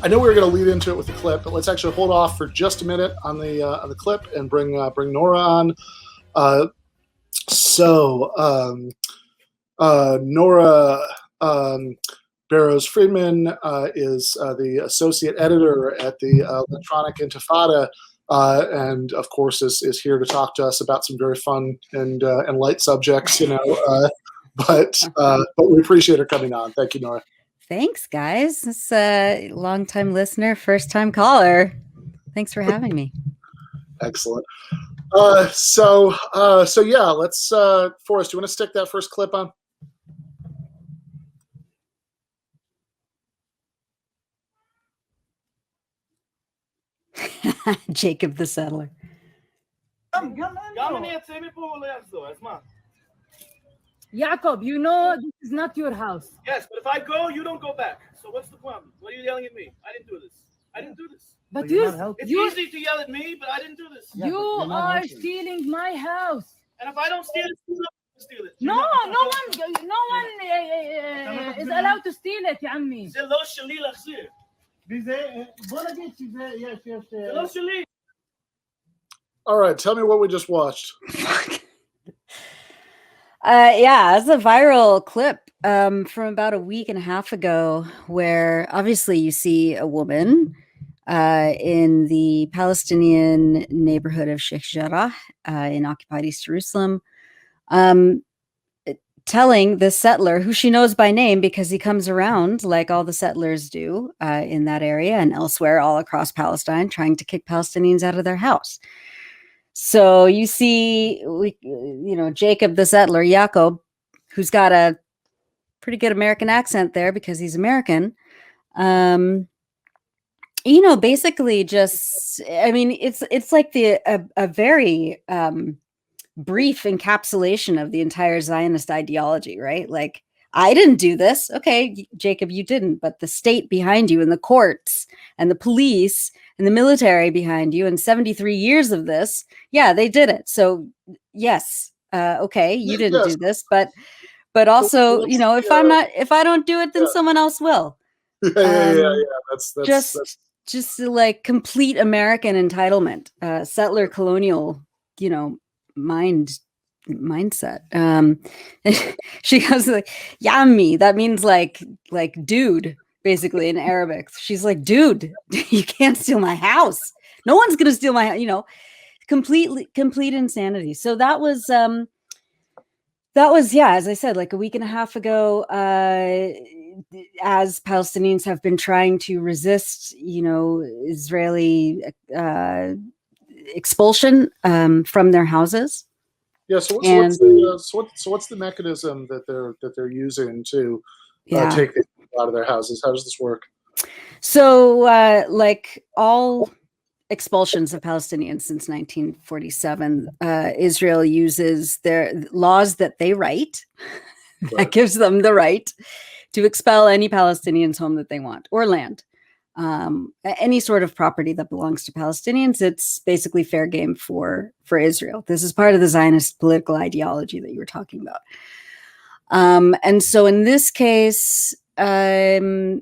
I know we were going to lead into it with the clip, but let's actually hold off for just a minute on the clip and bring Nora on. Nora Barrows-Friedman is the associate editor at the Electronic Intifada, and of course is here to talk to us about some very fun and light subjects, but we appreciate her coming on. Thank you, Nora. Thanks, guys. This is a long-time listener, first-time caller. Thanks for having me. Excellent. So yeah, let's, Forrest, do you want to stick that first clip on? Jacob the Settler. Jacob, you know this is not your house. Yes, but if I go, you don't go back. So what's the problem? What are you yelling at me? I didn't do this. I didn't do this. But it's easy to yell at me, but I didn't do this. You are stealing my house. And if I don't steal it, you don't steal it. No one is allowed to steal it, يا عمي. זה לא שלי להחזיר. בוא נגיד שזה יש. זה לא שלי. All right, tell me what we just watched. Yeah, it's a viral clip from about a week and a half ago where obviously you see a woman in the Palestinian neighborhood of Sheikh Jarrah in occupied East Jerusalem, telling the settler, who she knows by name because he comes around like all the settlers do in that area and elsewhere all across Palestine, trying to kick Palestinians out of their house. So you see, Jacob the Settler, Jacob, who's got a pretty good American accent there because he's American. Basically just, I mean, it's like a very brief encapsulation of the entire Zionist ideology, right? Like, I didn't do this. Okay, Jacob, you didn't, but the state behind you and the courts and the police and the military behind you and 73 years of this, yeah, they did it. So yes, okay, you didn't do this, but also, if I don't do it, then someone else will. Yeah. That's just like complete American entitlement, settler colonial, mindset. She goes like yammi, that means like dude, basically in Arabic. She's like, dude, you can't steal my house. No one's gonna steal my, complete insanity. So that was yeah, as I said, like a week and a half ago, as Palestinians have been trying to resist Israeli expulsion from their houses. Yeah. So what's the mechanism that they're using to take people out of their houses? How does this work? So, like all expulsions of Palestinians since 1947, Israel uses their laws that they write. Right. That gives them the right to expel any Palestinians home that they want, or land. Any sort of property that belongs to Palestinians, it's basically fair game for Israel. This is part of the Zionist political ideology that you were talking about. And so in this case, the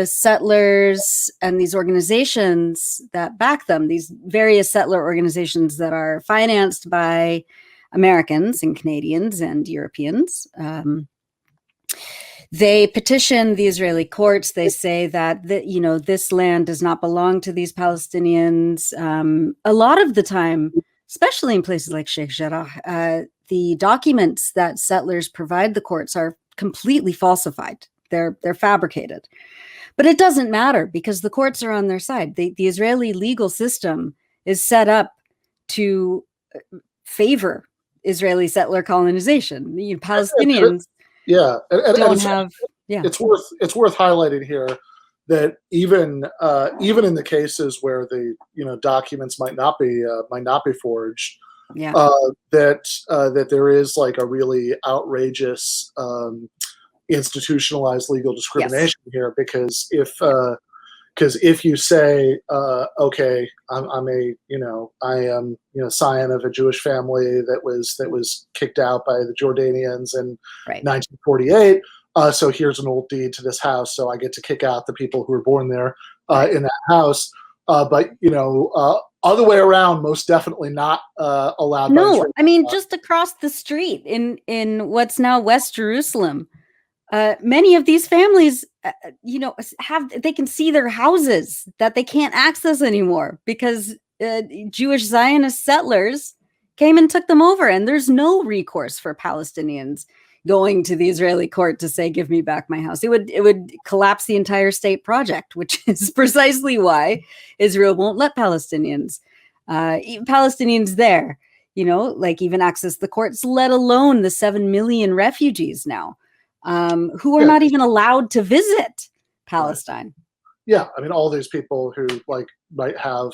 settlers and these organizations that back them, these various settler organizations that are financed by Americans and Canadians and Europeans, they petition the Israeli courts. They say that this land does not belong to these Palestinians. A lot of the time, especially in places like Sheikh Jarrah, the documents that settlers provide the courts are completely falsified. They're fabricated. But it doesn't matter because the courts are on their side. The Israeli legal system is set up to favor Israeli settler colonization. Palestinians. Yeah, it's worth highlighting here that even in the cases where the documents might not be forged, that there is like a really outrageous institutionalized legal discrimination here, because if you say okay, I am scion of a Jewish family that was kicked out by the Jordanians in 1948. So here's an old deed to this house, so I get to kick out the people who were born there in that house. But other way around, most definitely not allowed. No, I mean, just across the street in what's now West Jerusalem, many of these families, they can see their houses that they can't access anymore because Jewish Zionist settlers came and took them over, and there's no recourse for Palestinians going to the Israeli court to say, give me back my house. It would collapse the entire state project, which is precisely why Israel won't let Palestinians there, even access the courts, let alone the 7 million refugees now who are not even allowed to visit Palestine. Yeah, I mean, all these people who might have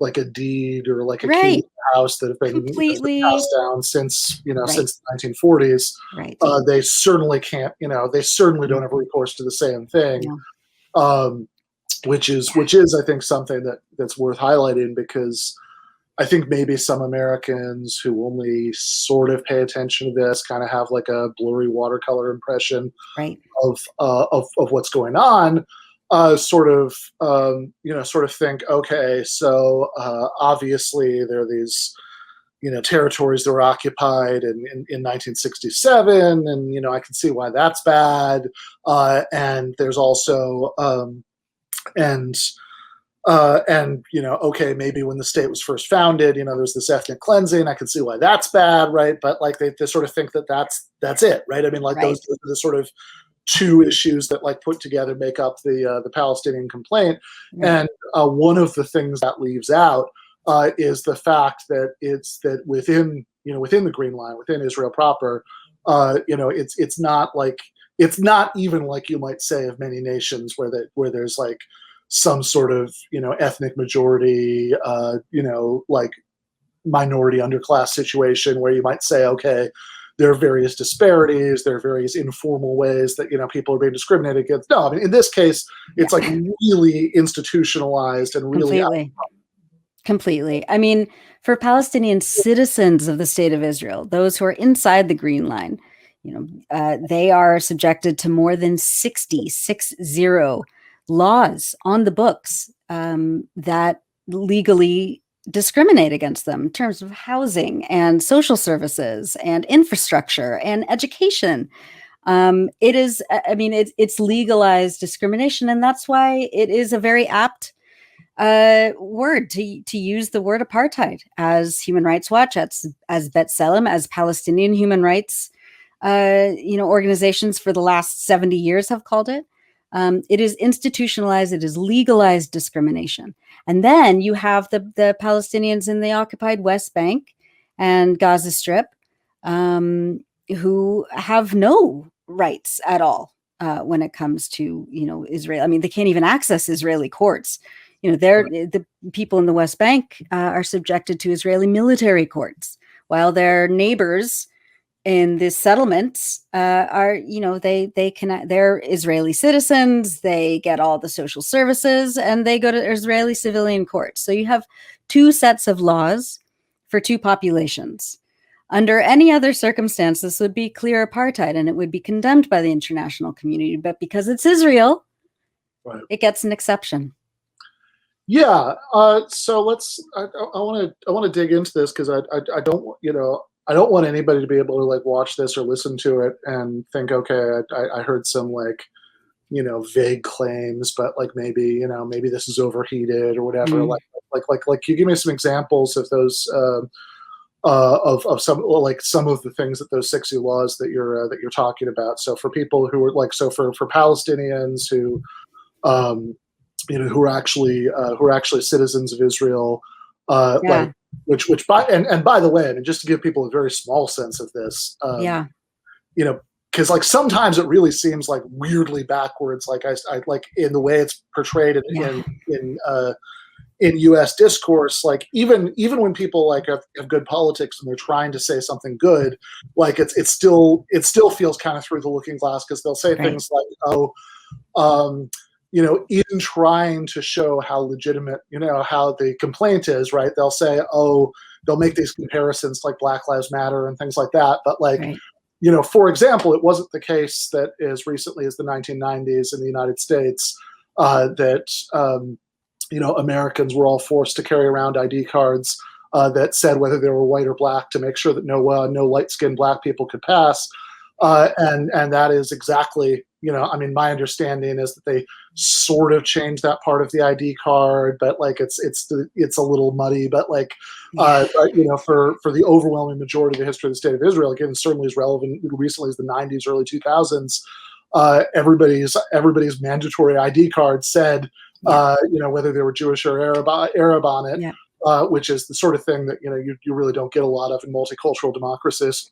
a deed or a key to the house that have been completely passed down since since the 1940s. Right. They certainly can't. They certainly don't have recourse to the same thing. No. Which is I think something that's worth highlighting, because I think maybe some Americans who only sort of pay attention to this kind of have a blurry watercolor impression of what's going on. Sort of think, okay, so obviously there are these, territories that were occupied in 1967, and I can see why that's bad. And there's also okay, maybe when the state was first founded, there's this ethnic cleansing. I can see why that's bad, right? But they sort of think that's it, right? I mean, those are the sort of two issues that put together make up the Palestinian complaint. And one of the things that leaves out is the fact that within the Green Line, within Israel proper, it's not even like you might say of many nations where there's some sort of ethnic majority minority underclass situation where you might say, okay, there are various disparities, there are various informal ways that people are being discriminated against. No, I mean, in this case, it's really institutionalized and really completely. I mean, for Palestinian citizens of the state of Israel, those who are inside the Green Line, they are subjected to more than 60 laws on the books that legally discriminate against them in terms of housing and social services and infrastructure and education. It's legalized discrimination, and that's why it is a very apt word to use the word apartheid, as Human Rights Watch, as B'Tselem, as Palestinian human rights organizations for the last 70 years have called it. It is institutionalized, it is legalized discrimination. And then you have the Palestinians in the occupied West Bank and Gaza Strip who have no rights at all when it comes to, Israel. I mean, they can't even access Israeli courts. The people in the West Bank are subjected to Israeli military courts, while their neighbors in the settlements they're Israeli citizens, they get all the social services, and they go to Israeli civilian courts. So you have two sets of laws for two populations. Under any other circumstance, this would be clear apartheid, and it would be condemned by the international community. But because it's Israel, it gets an exception. Yeah. So I want to dig into this, because I don't want anybody to be able to watch this or listen to it and think, okay, I heard some vague claims, but maybe this is overheated or whatever. You give me some examples of those of some of the things that those 60 laws that you're talking about. So for people who are for Palestinians who who are actually citizens of Israel, which by the way, I mean, just to give people a very small sense of this, because sometimes it really seems weirdly backwards, I in the way it's portrayed in U.S. discourse, even when people have good politics and they're trying to say something good, it still feels kind of through the looking glass, because they'll say things in trying to show how legitimate, how the complaint is, right? They'll say, they'll make these comparisons like Black Lives Matter and things like that. But for example, it wasn't the case that as recently as the 1990s in the United States that Americans were all forced to carry around ID cards that said whether they were white or black to make sure that no light-skinned black people could pass. And that is exactly, my understanding is that they sort of changed that part of the ID card, but like it's a little muddy. But like, for the overwhelming majority of the history of the state of Israel, again, certainly as relevant recently as the 90s, early 2000s, everybody's mandatory ID card said, whether they were Jewish or Arab on it. Yeah. Which is the sort of thing that you really don't get a lot of in multicultural democracies.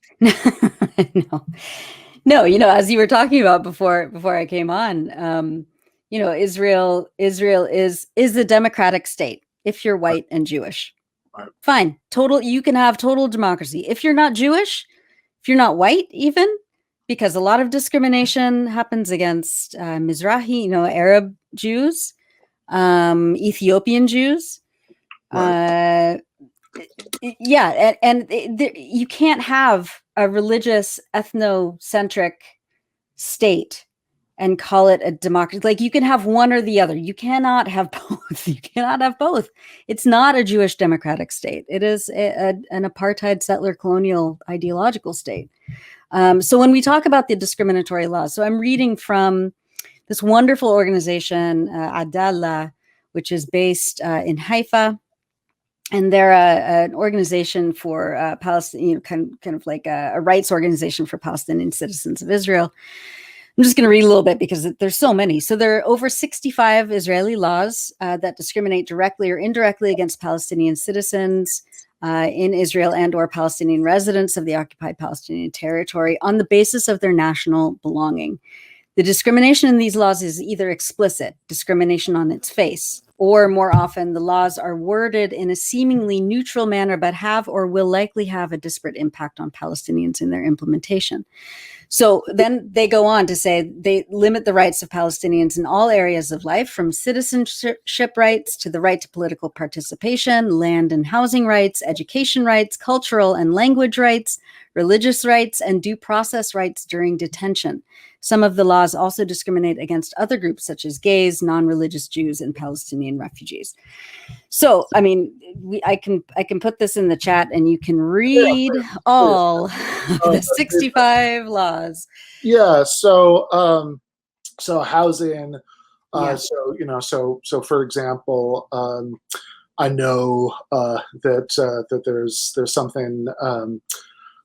No, as you were talking about before I came on, Israel is a democratic state if you're white and Jewish. Right. Fine, you can have total democracy. If you're not Jewish, if you're not white, even because a lot of discrimination happens against Mizrahi, Arab Jews, Ethiopian Jews. Right. You can't have a religious, ethnocentric state and call it a democracy. Like, you can have one or the other. You cannot have both. You cannot have both. It's not a Jewish democratic state. It is an apartheid settler colonial ideological state. So when we talk about the discriminatory laws, so I'm reading from this wonderful organization, Adallah, which is based in Haifa. And they're an organization for Palestine, kind of like a rights organization for Palestinian citizens of Israel. I'm just going to read a little bit because there's so many. So there are over 65 Israeli laws that discriminate directly or indirectly against Palestinian citizens in Israel and or Palestinian residents of the occupied Palestinian territory on the basis of their national belonging. The discrimination in these laws is either explicit, discrimination on its face, or more often the laws are worded in a seemingly neutral manner, but have or will likely have a disparate impact on Palestinians in their implementation. So then they go on to say they limit the rights of Palestinians in all areas of life, from citizenship rights to the right to political participation, land and housing rights, education rights, cultural and language rights, religious rights, and due process rights during detention. Some of the laws also discriminate against other groups such as gays, non-religious Jews, and Palestinian refugees. So, I mean, I can put this in the chat, and you can read all the 65 laws. Yeah. So housing. So for example, I know that there's something.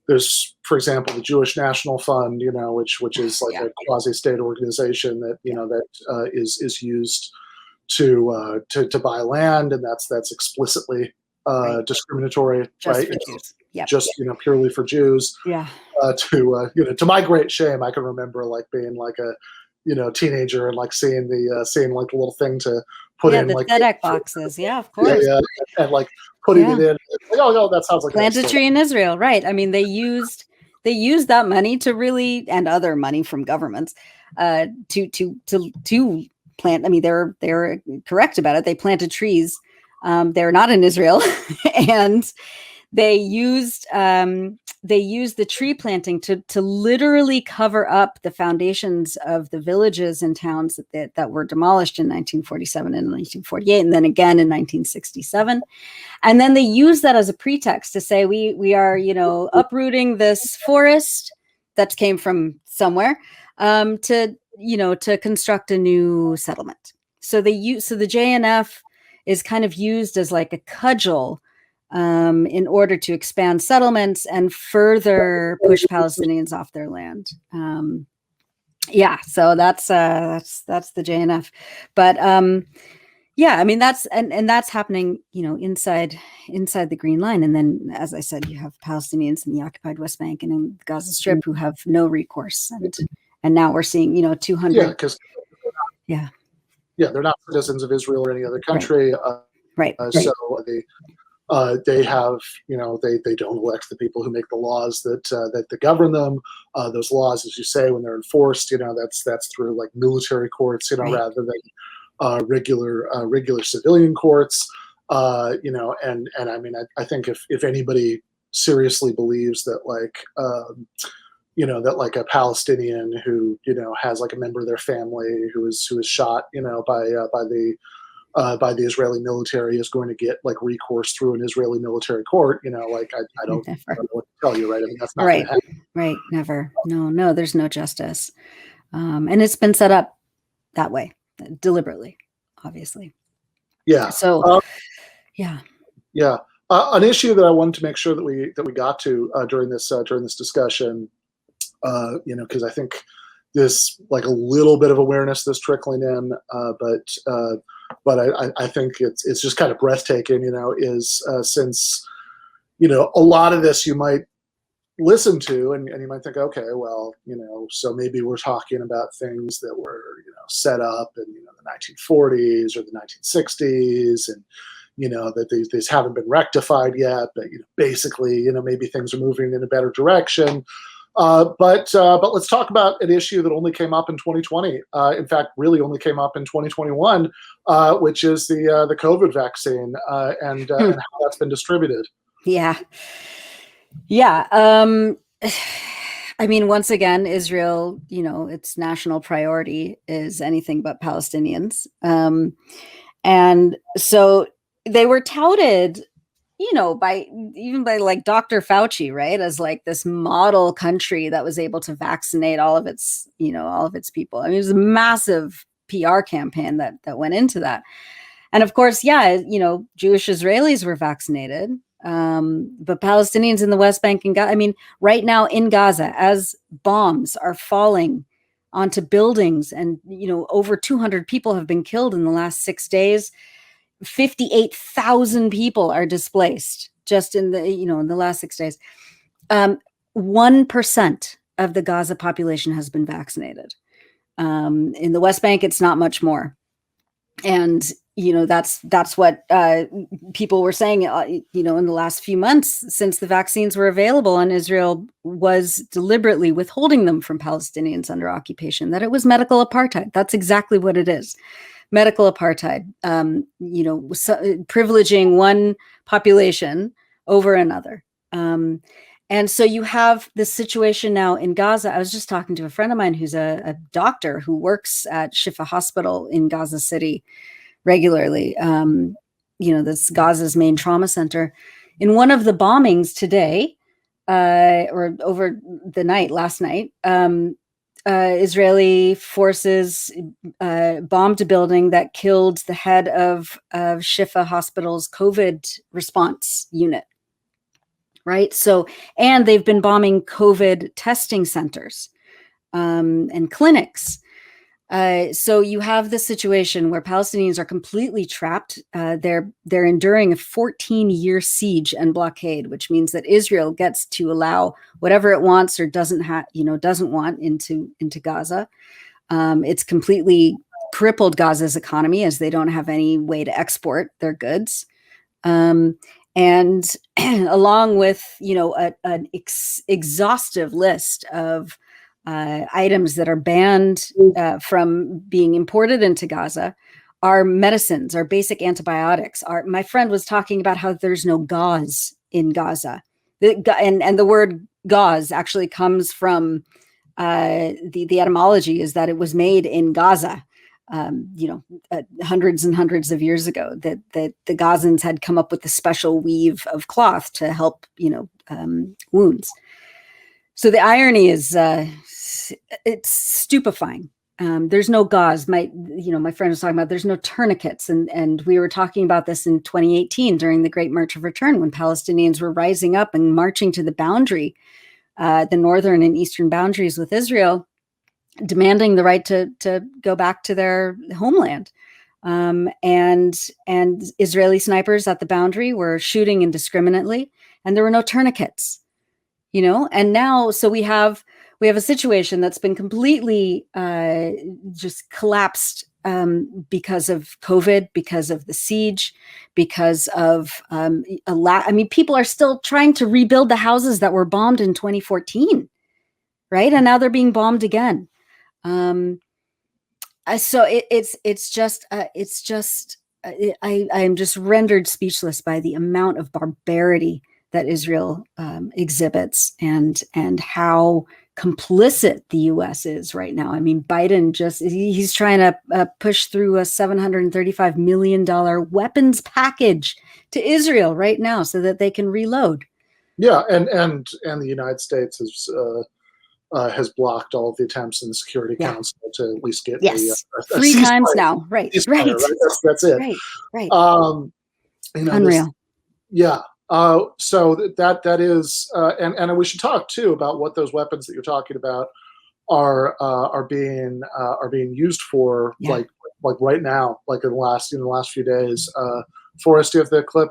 There's, for example, the Jewish National Fund, which is like a quasi-state organization that that is used to buy land, and that's explicitly discriminatory, just right? For Jews. Yep. Just purely for Jews. Yeah. To my great shame, I can remember like being like a teenager and like seeing like the little thing to put in the like FedEx boxes. Yeah, of course. Yeah, and like putting it in. Like, oh, that sounds like plant a tree in Israel, right? I mean, they used that money to really, and other money from governments, to plant. I mean, they're correct about it. They planted trees. They're not in Israel, and they used the tree planting to literally cover up the foundations of the villages and towns that were demolished in 1947 and 1948, and then again in 1967. And then they used that as a pretext to say we are uprooting this forest that came from somewhere to construct a new settlement. So the JNF is kind of used as like a cudgel in order to expand settlements and further push Palestinians off their land. So that's the JNF. But I mean, that's happening, inside the Green Line. And then, as I said, you have Palestinians in the occupied West Bank and in the Gaza Strip who have no recourse. And now we're seeing, 200. Yeah, because they're not citizens of Israel or any other country. Right. So they have, they don't elect the people who make the laws that govern them. Those laws, as you say, when they're enforced, that's through like military courts, rather than regular civilian courts. And I mean, I think if anybody seriously believes that like that like a Palestinian who, has like a member of their family who was shot, by the Israeli military is going to get like recourse through an Israeli military court. Like I don't know what to tell you, right? I mean, that's not going to happen. Right. Never. No, there's no justice. And it's been set up that way deliberately, obviously. Yeah. So, yeah. Yeah. An issue that I wanted to make sure that we got to during this discussion, because I think this like a little bit of awareness that's trickling in, but I think it's just kind of breathtaking, is since a lot of this you might listen to and you might think, okay, well, so maybe we're talking about things that were set up in the 1940s or the 1960s, and that these haven't been rectified yet, but basically maybe things are moving in a better direction. But let's talk about an issue that only came up in 2020. In fact, really only came up in 2021, which is the COVID vaccine and how that's been distributed. Yeah. I mean, once again, Israel, its national priority is anything but Palestinians. And so they were touted, by like Dr. Fauci, right, as like this model country that was able to vaccinate all of its people. I mean, it was a massive PR campaign that went into that. And of course, Jewish Israelis were vaccinated. But Palestinians in the West Bank and Gaza, I mean, right now in Gaza, as bombs are falling onto buildings and, over 200 people have been killed in the last 6 days. 58,000 people are displaced just in the, in the last 6 days. 1% of the Gaza population has been vaccinated. In the West Bank, it's not much more. And, that's what people were saying, in the last few months since the vaccines were available and Israel was deliberately withholding them from Palestinians under occupation, that it was medical apartheid. That's exactly what it is. Medical apartheid, privileging one population over another. And so you have this situation now in Gaza. I was just talking to a friend of mine who's a doctor who works at Shifa Hospital in Gaza City regularly. That's Gaza's main trauma center. In one of the bombings today, or over the night, last night, Israeli forces bombed a building that killed the head of Shifa Hospital's COVID response unit. Right. So, and they've been bombing COVID testing centers and clinics. So you have this situation where Palestinians are completely trapped. They're enduring a 14-year siege and blockade, which means that Israel gets to allow whatever it wants or doesn't want into Gaza. It's completely crippled Gaza's economy as they don't have any way to export their goods. And along with, an exhaustive list of items that are banned from being imported into Gaza, are medicines, are basic antibiotics. My friend was talking about how there's no gauze in Gaza. And the word gauze actually comes from the etymology is that it was made in Gaza. Hundreds and hundreds of years ago, that the Gazans had come up with a special weave of cloth to help, wounds. So the irony is, it's stupefying. There's no gauze. My friend was talking about there's no tourniquets, and we were talking about this in 2018 during the Great March of Return when Palestinians were rising up and marching to the boundary, the northern and eastern boundaries with Israel, demanding the right to go back to their homeland. And Israeli snipers at the boundary were shooting indiscriminately, and there were no tourniquets, and now, so we have a situation that's been completely just collapsed because of COVID, because of the siege, because of people are still trying to rebuild the houses that were bombed in 2014, right? And now they're being bombed again. So I am just rendered speechless by the amount of barbarity that Israel exhibits, and how complicit the U.S. is right now. I mean, Biden he's trying to push through a $735 million weapons package to Israel right now so that they can reload. Yeah, and the United States has blocked all of the attempts in the Security Council to at least get a 3 times now. Right. That's it. Right. Unreal. So that is, and we should talk too about what those weapons that you're talking about are being used for, like right now, like in the last few days. Forrest, do you have the clip?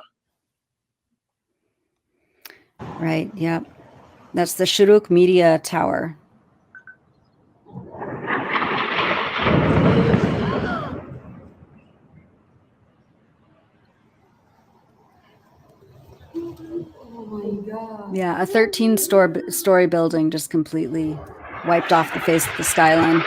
Right. Yeah. That's the Shuruk Media Tower. Yeah, a 13-story building just completely wiped off the face of the skyline.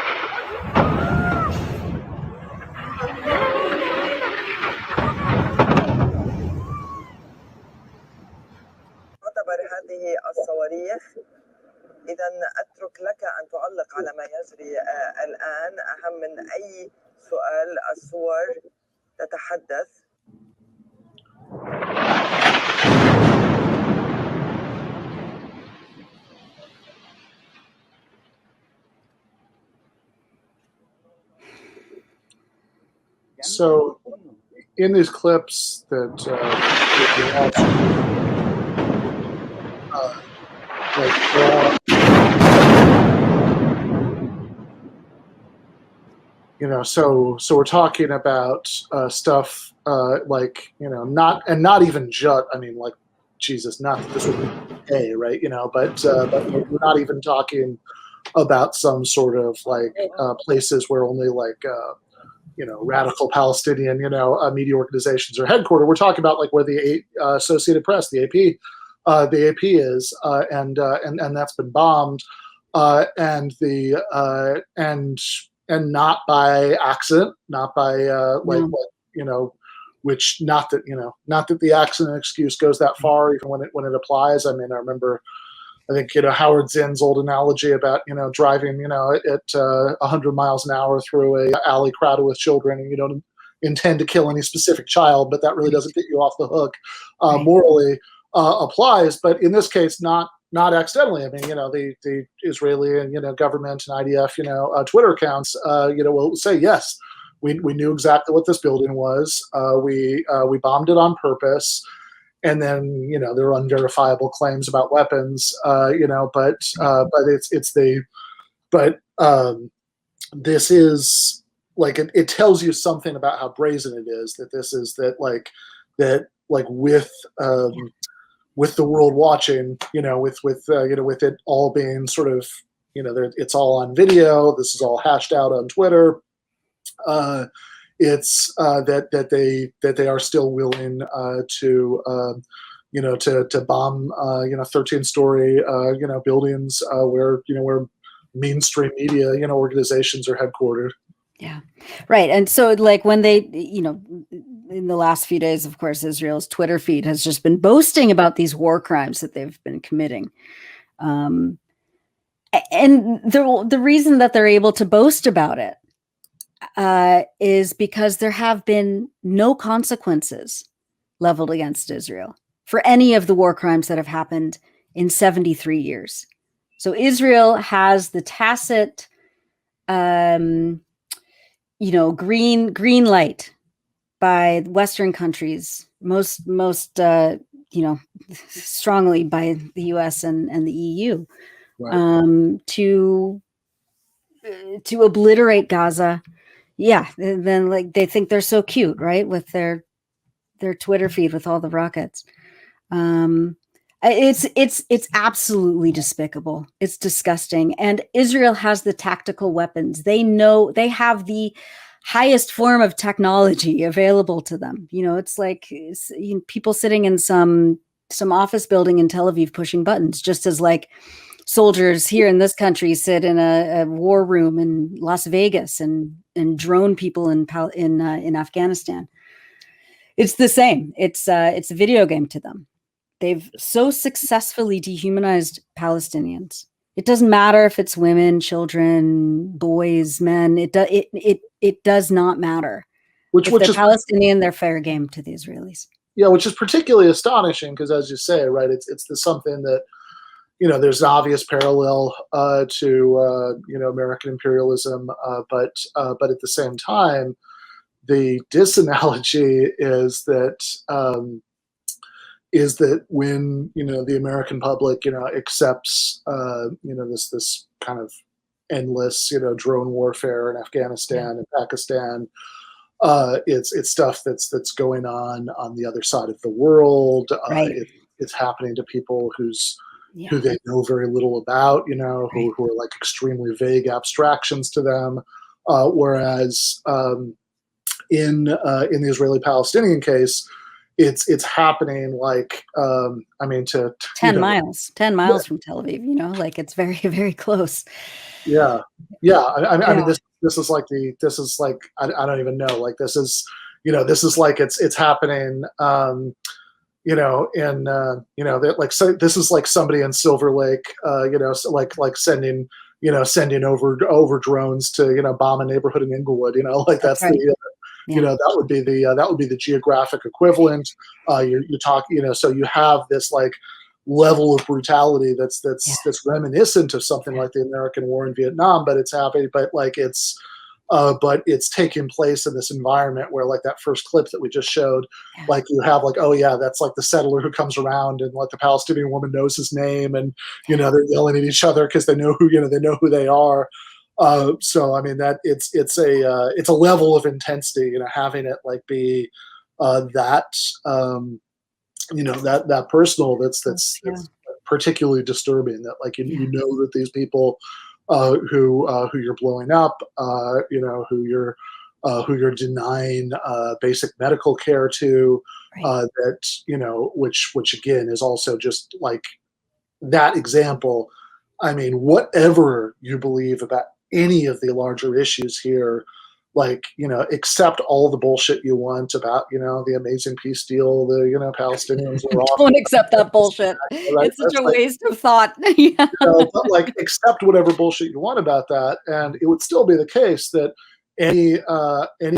هذه الصواريخ. إذا أترك لك أن تعلق على ما يجري الآن. أهم من أي سؤال الصور تتحدث. So, in these clips that so we're talking about stuff like, not even just, I mean, like, Jesus, not that this would be okay, right? But we're not even talking about some sort of like places where only like radical Palestinian media organizations are headquartered. We're talking about like where the Associated Press, the AP is, and that's been bombed, and not by accident, not by which not that the accident excuse goes that far, even when it applies. I mean, I remember, I think Howard Zinn's old analogy about driving at 100 miles an hour through a alley crowded with children, and you don't intend to kill any specific child, but that really doesn't get you off the hook morally, applies. But in this case, not accidentally. I mean, the Israeli and government and IDF Twitter accounts will say, yes, we knew exactly what this building was. We bombed it on purpose. And then, there are unverifiable claims about weapons, but this is like, it tells you something about how brazen it is, that this is with the world watching, with it all being sort of, it's all on video. This is all hashed out on Twitter. It's that they are still willing to bomb 13-story buildings where mainstream media organizations are headquartered. Yeah, right. And so like when they in the last few days, of course, Israel's Twitter feed has just been boasting about these war crimes that they've been committing. And the reason that they're able to boast about it is because there have been no consequences leveled against Israel for any of the war crimes that have happened in 73 years. So Israel has the tacit, green light by Western countries, most strongly by the US and the EU, right, to obliterate Gaza. Yeah, and then like they think they're so cute, right, with their Twitter feed with all the rockets. It's absolutely despicable. It's disgusting. And Israel has the tactical weapons. They know they have the highest form of technology available to them. It's like people sitting in some office building in Tel Aviv pushing buttons, just as like soldiers here in this country sit in a war room in Las Vegas and drone people in Afghanistan. It's the same. It's a video game to them. They've so successfully dehumanized Palestinians. It doesn't matter if it's women, children, boys, men. It does not matter. If which they're is Palestinian, they're fair game to the Israelis. yeah, which is particularly astonishing because, as you say, right, it's something that, you know, there's an obvious parallel to you know, American imperialism, but at the same time, the disanalogy is that when, you know, the American public, you know, accepts you know, this kind of endless, you know, drone warfare in Afghanistan and Pakistan. It's stuff that's going on the other side of the world. Right. It's happening to people who Yeah. they know very little about, you know, Right. who are like extremely vague abstractions to them. Whereas in the Israeli-Palestinian case, it's happening like I mean, to 10 you know, miles from Tel Aviv, you know, like it's very, very close. yeah, yeah. I Yeah. mean, this is like I don't even know. Like this is, you know, this is like it's happening. You know, in you know, that like, so this is like somebody in Silver Lake, you know, so like sending over drones to, you know, bomb a neighborhood in Inglewood. You know, like that's right. the Yeah. you know, that would be the geographic equivalent. You're talking, you know, so you have this like level of brutality that's reminiscent of something like the American war in Vietnam, but it's happening, but it's taking place in this environment where, like that first clip that we just showed, like you have like, oh yeah, that's like the settler who comes around and like the Palestinian woman knows his name, and you know, they're yelling at each other because they know who they are. So I mean, that it's a level of intensity, you know, having it like be that you know, that personal, that's particularly disturbing, that like you know that these people who you're blowing up, you know, who you're denying basic medical care to, that, you know, which again is also just like that example. I mean, whatever you believe about any of the larger issues here, like, you know, accept all the bullshit you want about, you know, the amazing peace deal, the, you know, Palestinians were off. Don't accept that bullshit. Right? It's such That's a like, waste of thought. Yeah. you know, but like accept whatever bullshit you want about that, and it would still be the case that any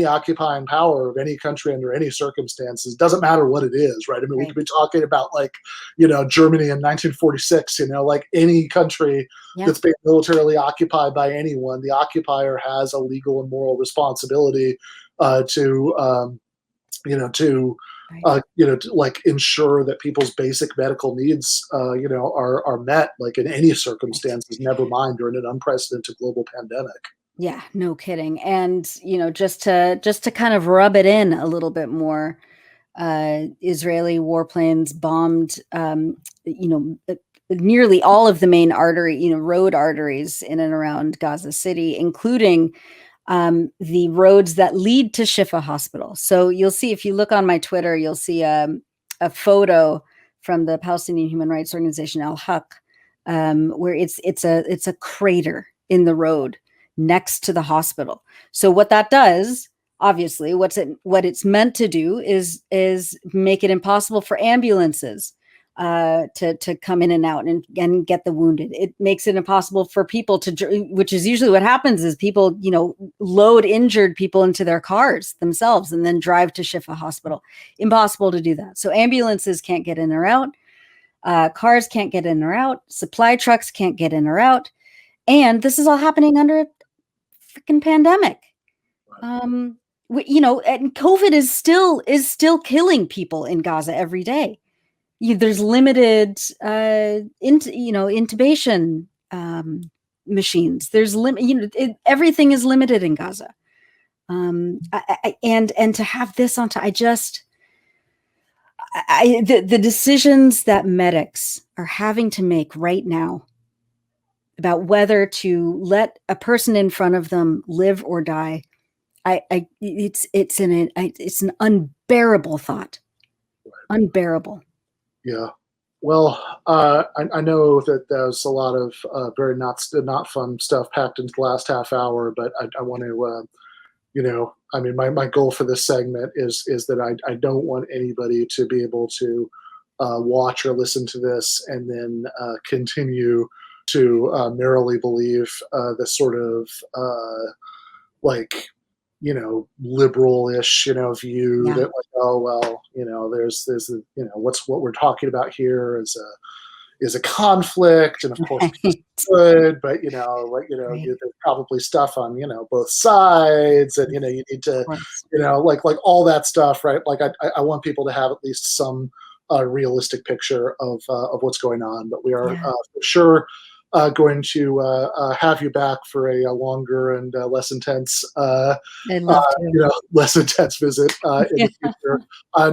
occupying power of any country under any circumstances, doesn't matter what it is, right? I mean, we could be talking about like, you know, Germany in 1946, you know, like any country that's being militarily occupied by anyone, the occupier has a legal and moral responsibility to you know, to like ensure that people's basic medical needs, you know, are met, like in any circumstances, never mind during an unprecedented global pandemic. Yeah, no kidding. And, you know, just to kind of rub it in a little bit more, Israeli warplanes bombed, you know, nearly all of the main road arteries in and around Gaza City, including the roads that lead to Shifa Hospital. So you'll see, if you look on my Twitter, you'll see a photo from the Palestinian human rights organization Al Haq, where it's a crater in the road next to the hospital. So what that does, obviously, what it's meant to do is make it impossible for ambulances to come in and out and get the wounded. It makes it impossible for people which is usually what happens, is people, you know, load injured people into their cars themselves and then drive to Shifa Hospital. Impossible to do that. So ambulances can't get in or out. Cars can't get in or out. Supply trucks can't get in or out. And this is all happening under a freaking pandemic. You know, and COVID is still killing people in Gaza every day. There's limited intubation machines. There's everything is limited in Gaza. And to have this on top, the decisions that medics are having to make right now about whether to let a person in front of them live or die, it's an unbearable thought. Unbearable. Yeah. Well, I know that there's a lot of very not fun stuff packed into the last half hour, but I want to, you know, I mean, my goal for this segment is that I don't want anybody to be able to watch or listen to this and then continue to merrily believe the sort of like, liberal-ish, view Yeah. that like, oh well, there's what we're talking about here is a conflict, and of course Right. good, but Right. there's probably stuff on both sides, and you need to Of course. like all that stuff, right? Like I want people to have at least some realistic picture of what's going on, but we are Yeah. for sure going to have you back for a longer and less intense I'd love to. less intense visit in Yeah. the future.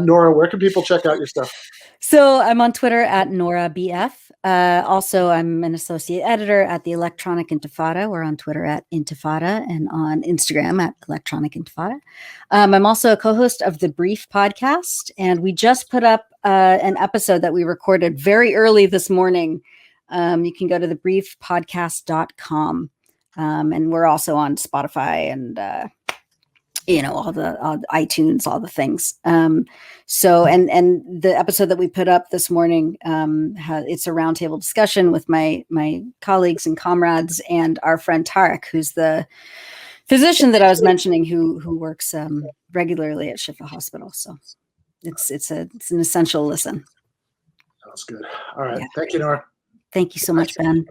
Nora, where can people check out your stuff? So I'm on Twitter at Nora BF. Also, I'm an associate editor at the Electronic Intifada. We're on Twitter at Intifada and on Instagram at Electronic Intifada. I'm also a co-host of the Brief podcast, and we just put up an episode that we recorded very early this morning. You can go to thebriefpodcast.com. And we're also on Spotify and all the iTunes, all the things. So the episode that we put up this morning, it's a roundtable discussion with my colleagues and comrades and our friend Tarek, who's the physician that I was mentioning, who works regularly at Shifa Hospital. So it's an essential listen. Sounds good. All right. Yeah. Thank you, Nora. Thank you so much, Ben.